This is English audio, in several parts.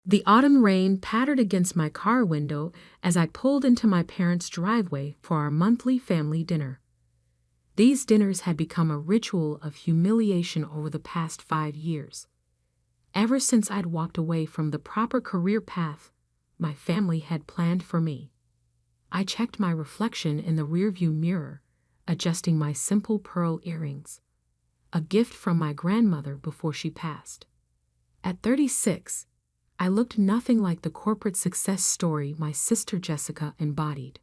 The autumn rain pattered against my car window as I pulled into my parents' driveway for our monthly family dinner. These dinners had become a ritual of humiliation over the past 5 years. Ever since I'd walked away from the proper career path my family had planned for me. I checked my reflection in the rearview mirror, adjusting my simple pearl earrings, a gift from my grandmother before she passed. At 36, I looked nothing like the corporate success story my sister Jessica embodied.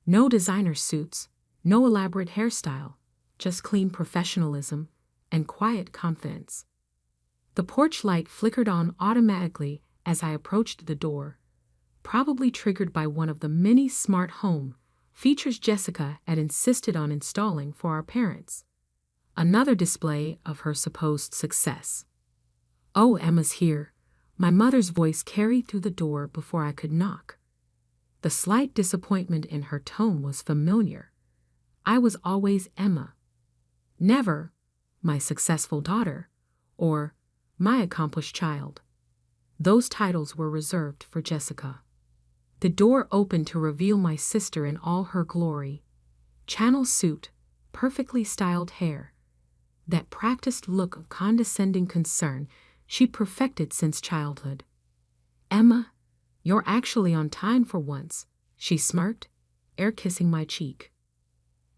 No designer suits, no elaborate hairstyle, just clean professionalism and quiet confidence. The porch light flickered on automatically as I approached the door, probably triggered by one of the many smart home features Jessica had insisted on installing for our parents. Another display of her supposed success. "Oh, Emma's here," my mother's voice carried through the door before I could knock. The slight disappointment in her tone was familiar. I was always Emma. Never my successful daughter or my accomplished child. Those titles were reserved for Jessica. The door opened to reveal my sister in all her glory. Channel suit, perfectly styled hair. That practiced look of condescending concern she perfected since childhood. "Emma, you're actually on time for once," she smirked, air-kissing my cheek.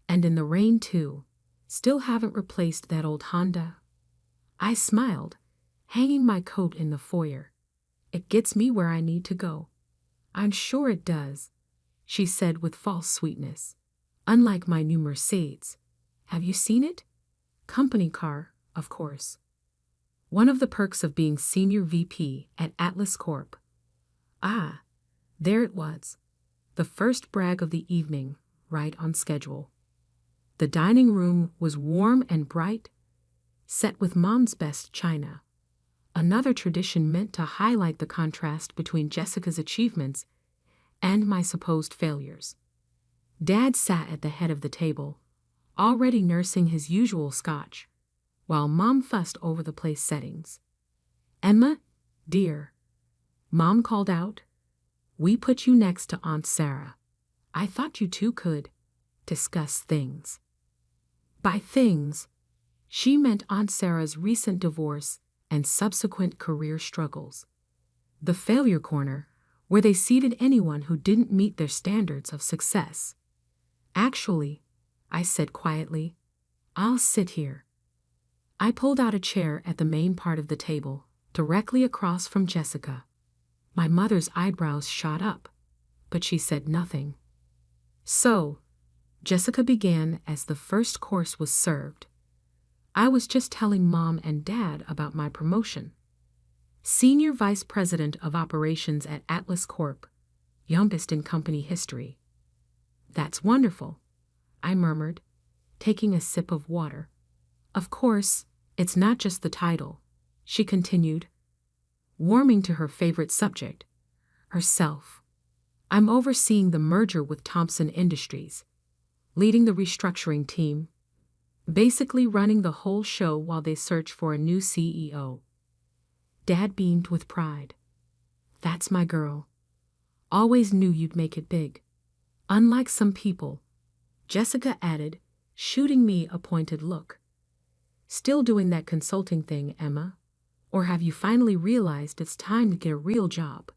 "And in the rain, too. Still haven't replaced that old Honda?" I smiled, hanging my coat in the foyer. "It gets me where I need to go." "I'm sure it does," she said with false sweetness. "Unlike my new Mercedes. Have you seen it? Company car, of course. One of the perks of being senior VP at Atlas Corp." Ah, there it was. The first brag of the evening, right on schedule. The dining room was warm and bright, set with Mom's best china. Another tradition meant to highlight the contrast between Jessica's achievements and my supposed failures. Dad sat at the head of the table, already nursing his usual scotch, while Mom fussed over the place settings. "Emma, dear," Mom called out, "we put you next to Aunt Sarah. I thought you two could discuss things." By things, she meant Aunt Sarah's recent divorce and subsequent career struggles. The failure corner, where they seated anyone who didn't meet their standards of success. "Actually," I said quietly, "I'll sit here." I pulled out a chair at the main part of the table, directly across from Jessica. My mother's eyebrows shot up, but she said nothing. "So," Jessica began as the first course was served. "I was just telling Mom and Dad about my promotion. Senior Vice President of Operations at Atlas Corp, youngest in company history." "That's wonderful," I murmured, taking a sip of water. "Of course, it's not just the title," she continued, warming to her favorite subject, herself. "I'm overseeing the merger with Thompson Industries, leading the restructuring team, basically running the whole show while they search for a new CEO. Dad beamed with pride. "That's my girl. Always knew you'd make it big. Unlike some people," Jessica added, shooting me a pointed look. "Still doing that consulting thing, Emma? Or have you finally realized it's time to get a real job?"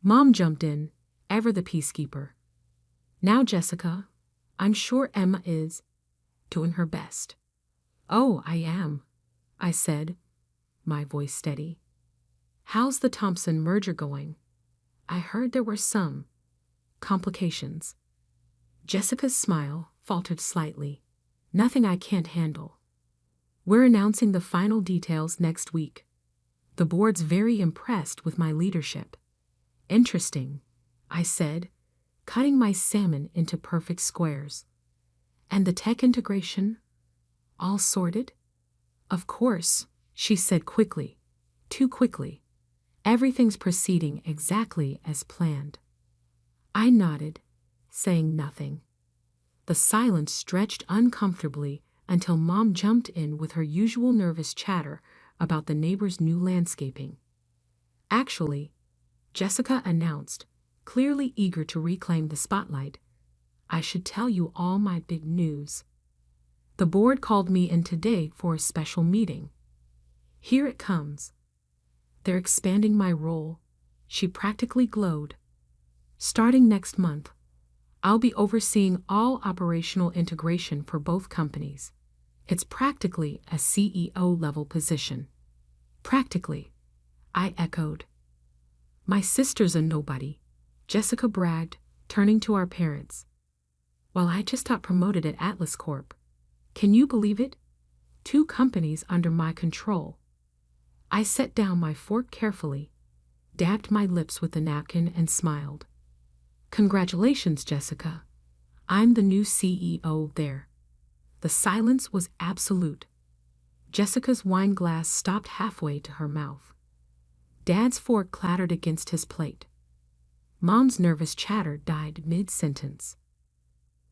Mom jumped in, ever the peacekeeper. "Now, Jessica, I'm sure Emma is doing her best." "Oh, I am," I said, my voice steady. "How's the Thompson merger going? I heard there were some complications." Jessica's smile faltered slightly. "Nothing I can't handle. We're announcing the final details next week. The board's very impressed with my leadership." "Interesting," I said, cutting my salmon into perfect squares. "And the tech integration? All sorted?" "Of course," she said quickly, too quickly. "Everything's proceeding exactly as planned." I nodded, saying nothing. The silence stretched uncomfortably until Mom jumped in with her usual nervous chatter about the neighbor's new landscaping. Actually, Jessica announced, clearly eager to reclaim the spotlight, I should tell you all my big news. The board called me in today for a special meeting. Here it comes. They're expanding my role. She practically glowed. Starting next month, I'll be overseeing all operational integration for both companies. It's practically a CEO-level position. Practically, I echoed. My sister's a nobody, Jessica bragged, turning to our parents. Well, I just got promoted at Atlas Corp. Can you believe it? 2 companies under my control. I set down my fork carefully, dabbed my lips with a napkin and smiled. Congratulations, Jessica. I'm the new CEO there. The silence was absolute. Jessica's wine glass stopped halfway to her mouth. Dad's fork clattered against his plate. Mom's nervous chatter died mid-sentence.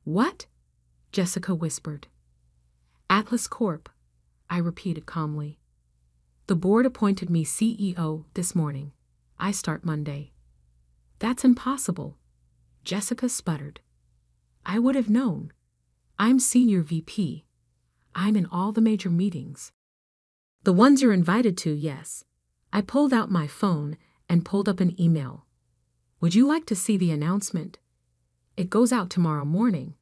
What? Jessica whispered. Atlas Corp, I repeated calmly. The board appointed me CEO this morning. I start Monday. That's impossible, Jessica sputtered. I would have known. I'm senior VP. I'm in all the major meetings. The ones you're invited to, yes. I pulled out my phone and pulled up an email. Would you like to see the announcement? It goes out tomorrow morning.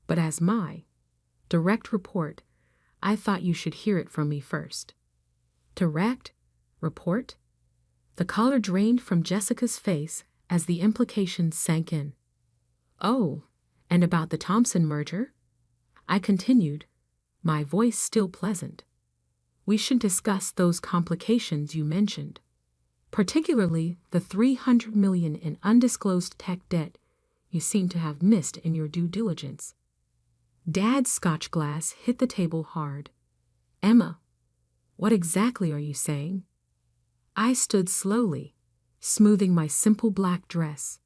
But as my direct report, I thought you should hear it from me first. Direct report? The color drained from Jessica's face as the implications sank in. Oh, and about the Thompson merger? I continued, my voice still pleasant. We should discuss those complications you mentioned, particularly the $300 million in undisclosed tech debt you seem to have missed in your due diligence. Dad's scotch glass hit the table hard. Emma, what exactly are you saying? I stood slowly, smoothing my simple black dress.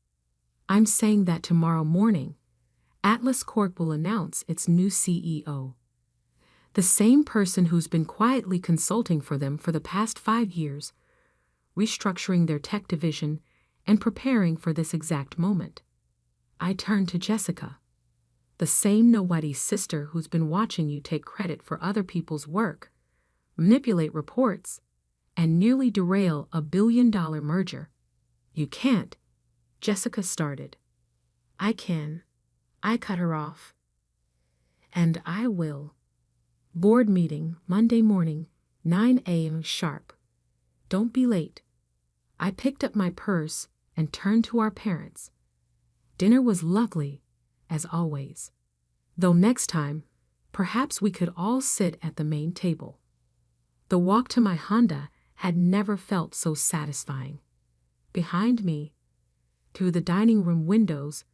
I'm saying that tomorrow morning, Atlas Corp will announce its new CEO. The same person who's been quietly consulting for them for the past 5 years, restructuring their tech division and preparing for this exact moment. I turned to Jessica, the same nobody's sister who's been watching you take credit for other people's work, manipulate reports, and nearly derail a billion-dollar merger. You can't, Jessica started. I can. I cut her off. And I will. Board meeting, Monday morning, 9 a.m. sharp. Don't be late. I picked up my purse and turned to our parents. Dinner was lovely, as always. Though next time, perhaps we could all sit at the main table. The walk to my Honda had never felt so satisfying. Behind me, through the dining room windows,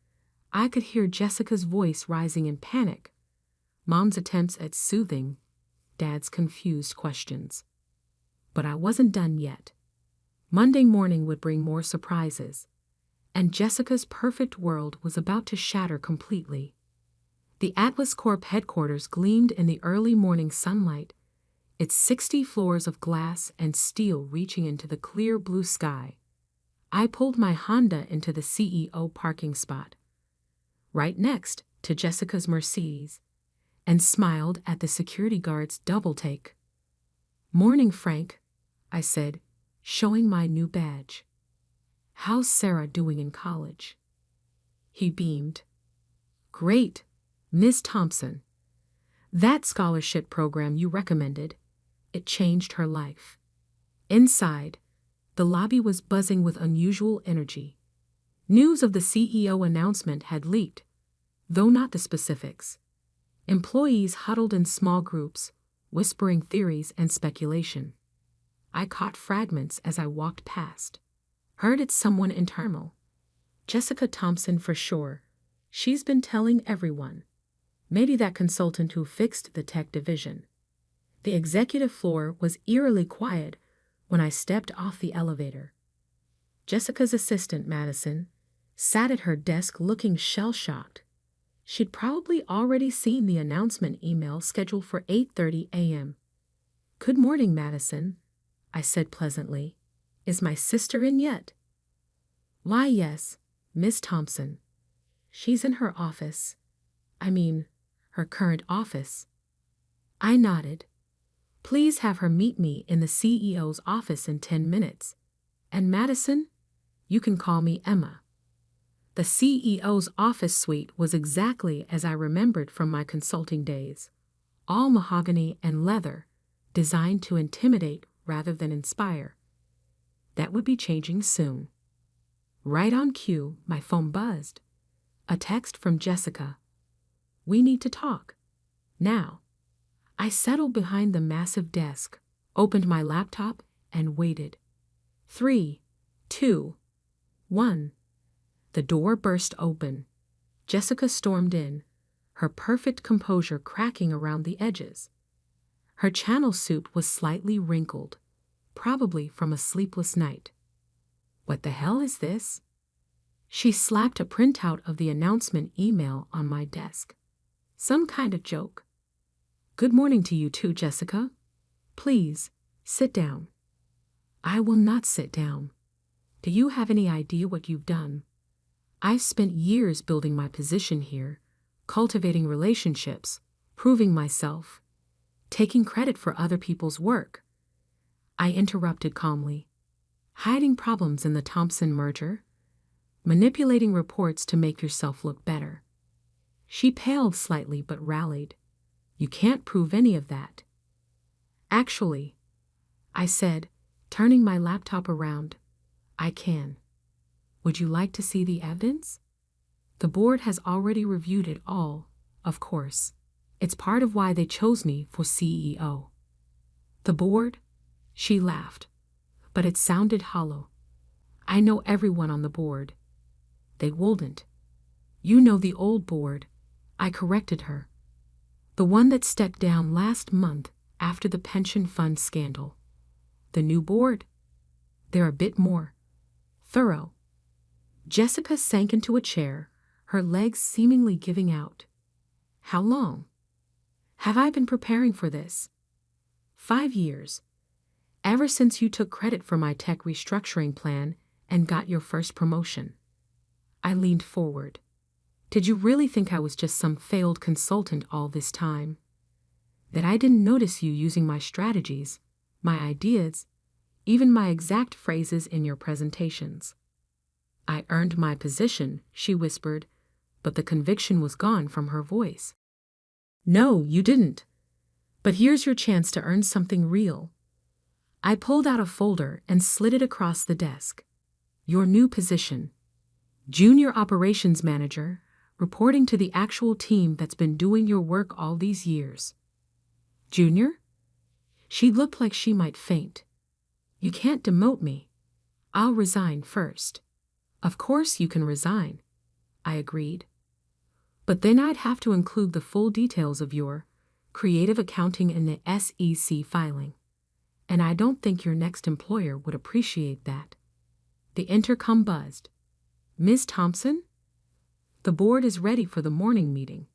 I could hear Jessica's voice rising in panic, Mom's attempts at soothing, Dad's confused questions. But I wasn't done yet. Monday morning would bring more surprises, and Jessica's perfect world was about to shatter completely. The Atlas Corp headquarters gleamed in the early morning sunlight, its 60 floors of glass and steel reaching into the clear blue sky. I pulled my Honda into the CEO parking spot, right next to Jessica's Mercedes, and smiled at the security guard's double take. Morning, Frank, I said, showing my new badge. How's Sarah doing in college? He beamed. Great, Miss Thompson. That scholarship program you recommended, it changed her life. Inside, the lobby was buzzing with unusual energy. News of the CEO announcement had leaked, though not the specifics. Employees huddled in small groups, whispering theories and speculation. I caught fragments as I walked past. Heard it's someone internal. Jessica Thompson for sure. She's been telling everyone. Maybe that consultant who fixed the tech division. The executive floor was eerily quiet when I stepped off the elevator. Jessica's assistant, Madison, sat at her desk looking shell-shocked. She'd probably already seen the announcement email scheduled for 8:30 a.m. Good morning, Madison, I said pleasantly. Is my sister in yet? Why, yes, Miss Thompson. She's in her office. I mean, her current office. I nodded. Please have her meet me in the CEO's office in 10 minutes. And Madison, you can call me Emma. The CEO's office suite was exactly as I remembered from my consulting days, all mahogany and leather, designed to intimidate rather than inspire. That would be changing soon. Right on cue, my phone buzzed. A text from Jessica. We need to talk. Now. I settled behind the massive desk, opened my laptop, and waited. 3, 2, 1. The door burst open. Jessica stormed in, her perfect composure cracking around the edges. Her channel suit was slightly wrinkled, probably from a sleepless night. What the hell is this? She slapped a printout of the announcement email on my desk. Some kind of joke. Good morning to you too, Jessica. Please, sit down. I will not sit down. Do you have any idea what you've done? I've spent years building my position here, cultivating relationships, proving myself, taking credit for other people's work. I interrupted calmly. Hiding problems in the Thompson merger? Manipulating reports to make yourself look better. She paled slightly but rallied. You can't prove any of that. Actually, I said, turning my laptop around, I can. Would you like to see the evidence? The board has already reviewed it all, of course. It's part of why they chose me for CEO. The board? She laughed, but it sounded hollow. I know everyone on the board. They wouldn't. You know the old board. I corrected her. The one that stepped down last month after the pension fund scandal. The new board? They're a bit more thorough. Jessica sank into a chair, her legs seemingly giving out. How long? Have I been preparing for this? 5 years. Ever since you took credit for my tech restructuring plan and got your first promotion. I leaned forward. Did you really think I was just some failed consultant all this time? That I didn't notice you using my strategies, my ideas, even my exact phrases in your presentations? I earned my position, she whispered, but the conviction was gone from her voice. No, you didn't. But here's your chance to earn something real. I pulled out a folder and slid it across the desk. Your new position. Junior Operations Manager, reporting to the actual team that's been doing your work all these years. Junior? She looked like she might faint. You can't demote me. I'll resign first. Of course you can resign, I agreed. But then I'd have to include the full details of your creative accounting in the SEC filing. And I don't think your next employer would appreciate that. The intercom buzzed. Ms. Thompson? The board is ready for the morning meeting.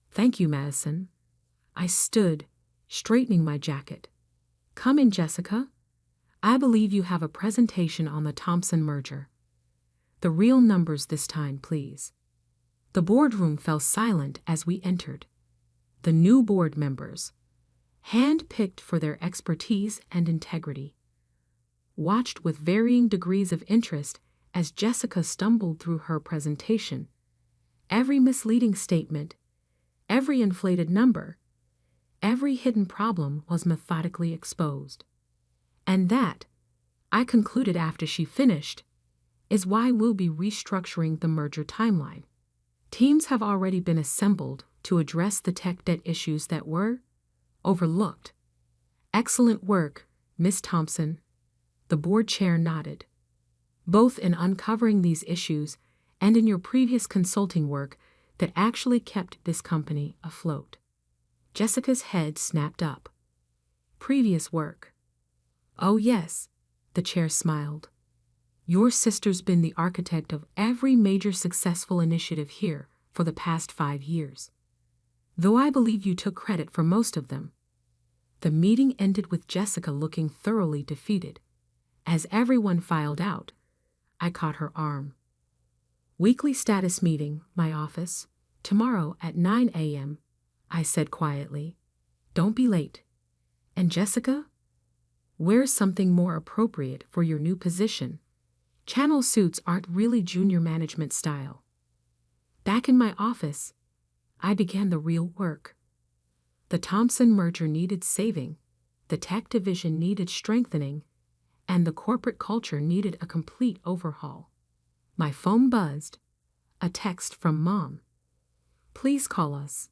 Thank you, Madison. I stood, straightening my jacket. Come in, Jessica. I believe you have a presentation on the Thompson merger. The real numbers this time, please. The boardroom fell silent as we entered. The new board members, hand-picked for their expertise and integrity, watched with varying degrees of interest as Jessica stumbled through her presentation. Every misleading statement, every inflated number, every hidden problem was methodically exposed. And that, I concluded after she finished, is why we'll be restructuring the merger timeline. Teams have already been assembled to address the tech debt issues that were overlooked. Excellent work, Ms. Thompson. The board chair nodded. Both in uncovering these issues and in your previous consulting work that actually kept this company afloat. Jessica's head snapped up. Previous work. Oh yes, the chair smiled. Your sister's been the architect of every major successful initiative here for the past 5 years. Though I believe you took credit for most of them. The meeting ended with Jessica looking thoroughly defeated, As everyone filed out, I caught her arm. Weekly status meeting, my office, tomorrow at 9 a.m., I said quietly. Don't be late. And Jessica? Wear something more appropriate for your new position. Channel suits aren't really junior management style. Back in my office, I began the real work. The Thompson merger needed saving, the tech division needed strengthening, and the corporate culture needed a complete overhaul. My phone buzzed. A text from Mom. Please call us.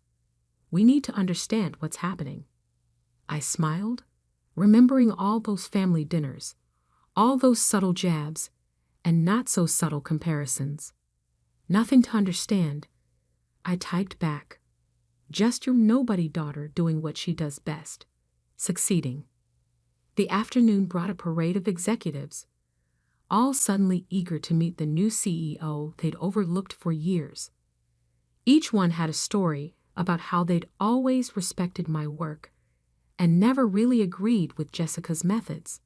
We need to understand what's happening. I smiled, remembering all those family dinners, all those subtle jabs, and not so subtle comparisons. Nothing to understand. I typed back. Just your nobody daughter doing what she does best, succeeding. The afternoon brought a parade of executives, all suddenly eager to meet the new CEO they'd overlooked for years. Each one had a story about how they'd always respected my work and never really agreed with Jessica's methods.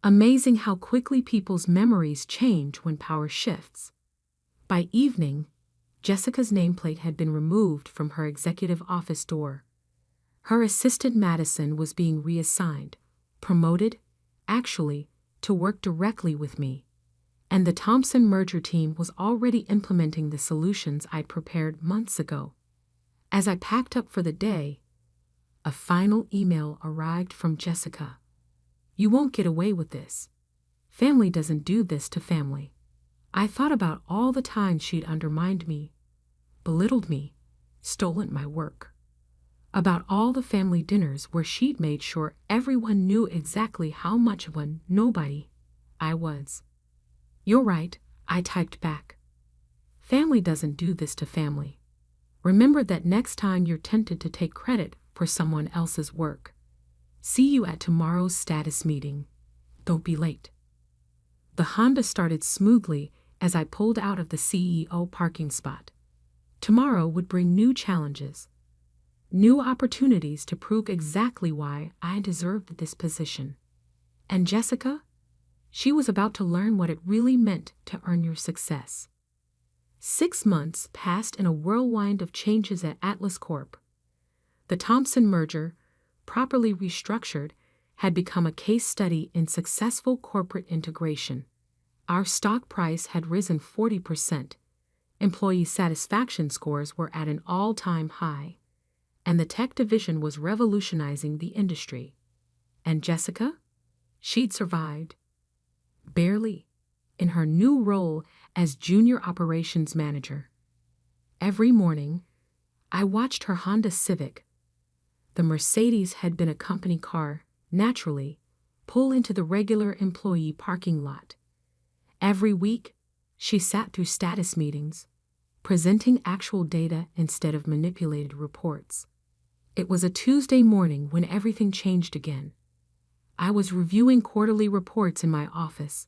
Amazing how quickly people's memories change when power shifts. By evening, Jessica's nameplate had been removed from her executive office door. Her assistant Madison was being reassigned, promoted, actually, to work directly with me. And the Thompson merger team was already implementing the solutions I'd prepared months ago. As I packed up for the day, a final email arrived from Jessica. You won't get away with this. Family doesn't do this to family. I thought about all the times she'd undermined me, belittled me, stolen my work. About all the family dinners where she'd made sure everyone knew exactly how much of a nobody I was. You're right, I typed back. Family doesn't do this to family. Remember that next time you're tempted to take credit for someone else's work. See you at tomorrow's status meeting. Don't be late. The Honda started smoothly as I pulled out of the CEO parking spot. Tomorrow would bring new challenges, new opportunities to prove exactly why I deserved this position. And Jessica? She was about to learn what it really meant to earn your success. 6 months passed in a whirlwind of changes at Atlas Corp. The Thompson merger, properly restructured, had become a case study in successful corporate integration. Our stock price had risen 40%. Employee satisfaction scores were at an all-time high. And the tech division was revolutionizing the industry. And Jessica? She'd survived. Barely. In her new role as junior operations manager. Every morning, I watched her Honda Civic. The Mercedes had been a company car, naturally, pull into the regular employee parking lot. Every week, she sat through status meetings, presenting actual data instead of manipulated reports. It was a Tuesday morning when everything changed again. I was reviewing quarterly reports in my office,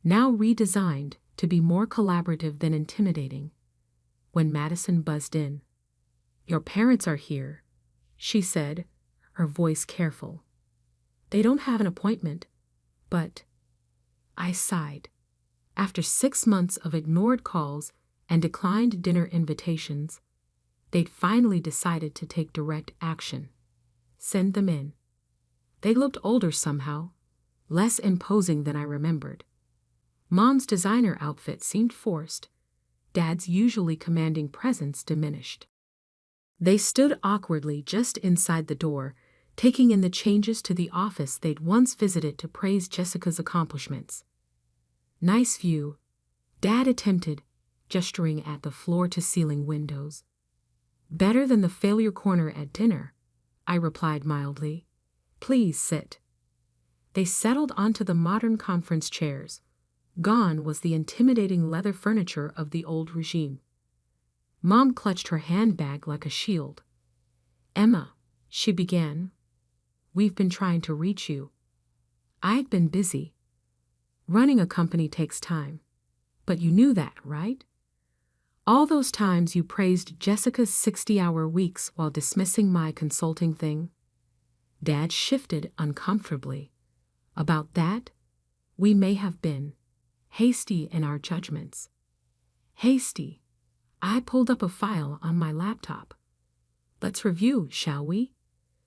now redesigned to be more collaborative than intimidating, when Madison buzzed in. Your parents are here, she said, her voice careful. They don't have an appointment, but... I sighed. After 6 months of ignored calls and declined dinner invitations, they'd finally decided to take direct action. Send them in. They looked older somehow, less imposing than I remembered. Mom's designer outfit seemed forced. Dad's usually commanding presence diminished. They stood awkwardly just inside the door, taking in the changes to the office they'd once visited to praise Jessica's accomplishments. Nice view, Dad attempted, gesturing at the floor-to-ceiling windows. Better than the failure corner at dinner, I replied mildly. Please sit. They settled onto the modern conference chairs. Gone was the intimidating leather furniture of the old regime. Mom clutched her handbag like a shield. Emma, she began, we've been trying to reach you. I've been busy. Running a company takes time. But you knew that, right? All those times you praised Jessica's 60-hour weeks while dismissing my consulting thing. Dad shifted uncomfortably. About that? We may have been hasty in our judgments. Hasty. I pulled up a file on my laptop. Let's review, shall we?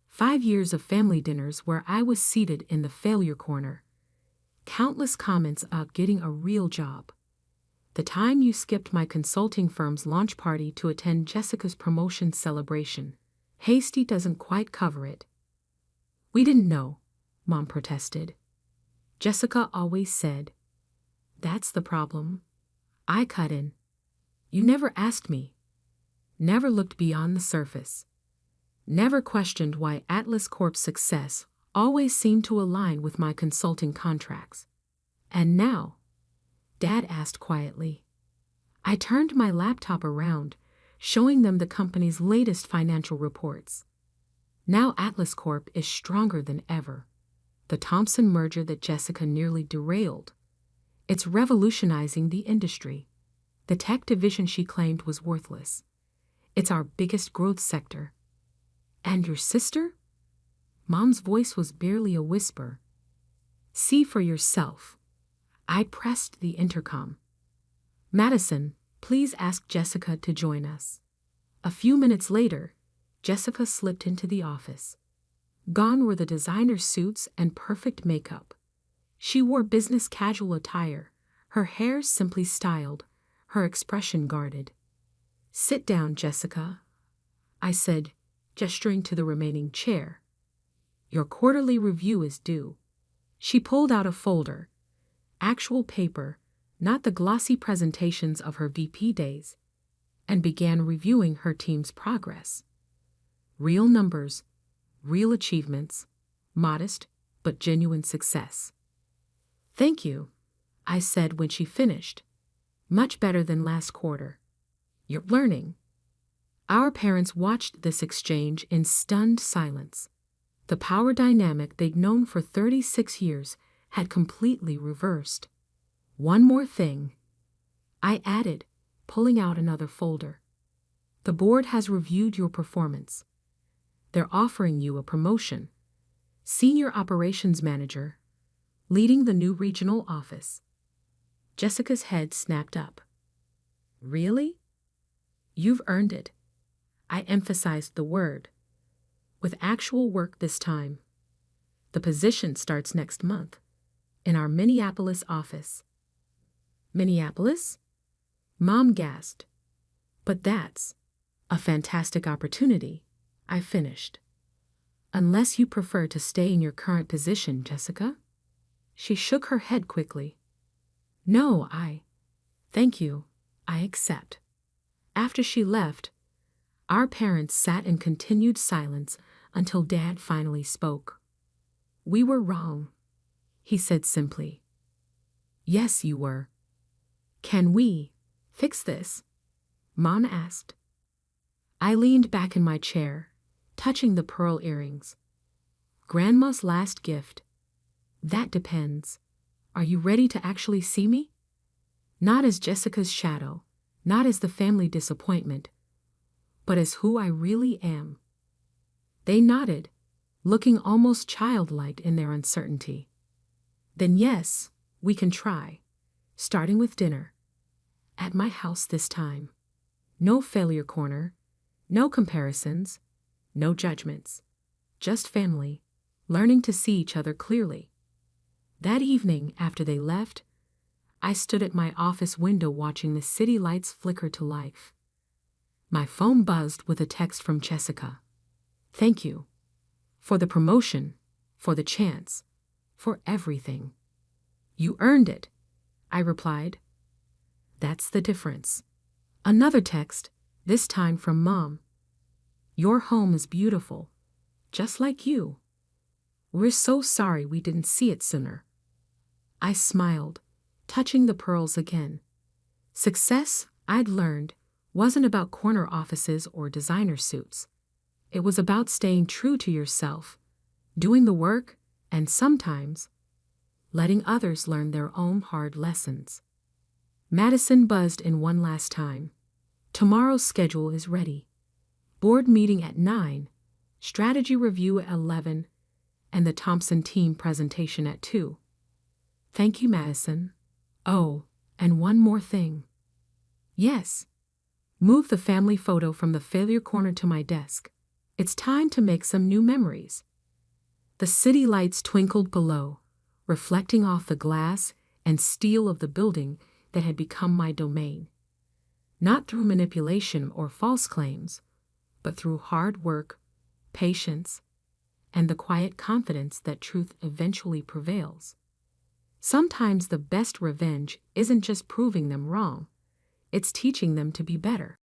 5 years of family dinners where I was seated in the failure corner. Countless comments about getting a real job. The time you skipped my consulting firm's launch party to attend Jessica's promotion celebration. Hasty doesn't quite cover it. We didn't know, Mom protested. Jessica always said. That's the problem. I cut in. You never asked me. Never looked beyond the surface. Never questioned why Atlas Corp's success always seemed to align with my consulting contracts. And now, Dad asked quietly. I turned my laptop around, showing them the company's latest financial reports. Now Atlas Corp is stronger than ever. The Thompson merger that Jessica nearly derailed. It's revolutionizing the industry. The tech division she claimed was worthless. It's our biggest growth sector. And your sister? Mom's voice was barely a whisper. See for yourself. I pressed the intercom. Madison, please ask Jessica to join us. A few minutes later, Jessica slipped into the office. Gone were the designer suits and perfect makeup. She wore business casual attire, her hair simply styled, her expression guarded. Sit down, Jessica, I said, gesturing to the remaining chair. Your quarterly review is due. She pulled out a folder. Actual paper, not the glossy presentations of her VP days, and began reviewing her team's progress. Real numbers, real achievements, modest but genuine success. Thank you, I said when she finished. Much better than last quarter. You're learning. Our parents watched this exchange in stunned silence. The power dynamic they'd known for 36 years had completely reversed. One more thing, I added, pulling out another folder. The board has reviewed your performance. They're offering you a promotion. Senior Operations Manager, leading the new regional office. Jessica's head snapped up. Really? You've earned it. I emphasized the word. With actual work this time. The position starts next month, in our Minneapolis office. Minneapolis? Mom gasped. But that's a fantastic opportunity, I finished. Unless you prefer to stay in your current position, Jessica? She shook her head quickly. No, thank you, I accept. After she left, our parents sat in continued silence until Dad finally spoke. We were wrong, he said simply. Yes, you were. Can we fix this? Mom asked. I leaned back in my chair, touching the pearl earrings. Grandma's last gift. That depends. Are you ready to actually see me? Not as Jessica's shadow, not as the family disappointment, but as who I really am. They nodded, looking almost childlike in their uncertainty. Then yes, we can try, starting with dinner. At my house this time. No failure corner, no comparisons, no judgments. Just family, learning to see each other clearly. That evening, after they left, I stood at my office window watching the city lights flicker to life. My phone buzzed with a text from Jessica. Thank you. For the promotion, for the chance, for everything. You earned it, I replied. That's the difference. Another text, this time from Mom. Your home is beautiful, just like you. We're so sorry we didn't see it sooner. I smiled, touching the pearls again. Success, I'd learned, wasn't about corner offices or designer suits. It was about staying true to yourself, doing the work, and sometimes letting others learn their own hard lessons. Madison buzzed in one last time. Tomorrow's schedule is ready. Board meeting at 9, strategy review at 11, and the Thompson team presentation at 2. Thank you, Madison. Oh, and one more thing. Yes. Move the family photo from the failure corner to my desk. It's time to make some new memories. The city lights twinkled below, reflecting off the glass and steel of the building that had become my domain. Not through manipulation or false claims, but through hard work, patience, and the quiet confidence that truth eventually prevails. Sometimes the best revenge isn't just proving them wrong, it's teaching them to be better.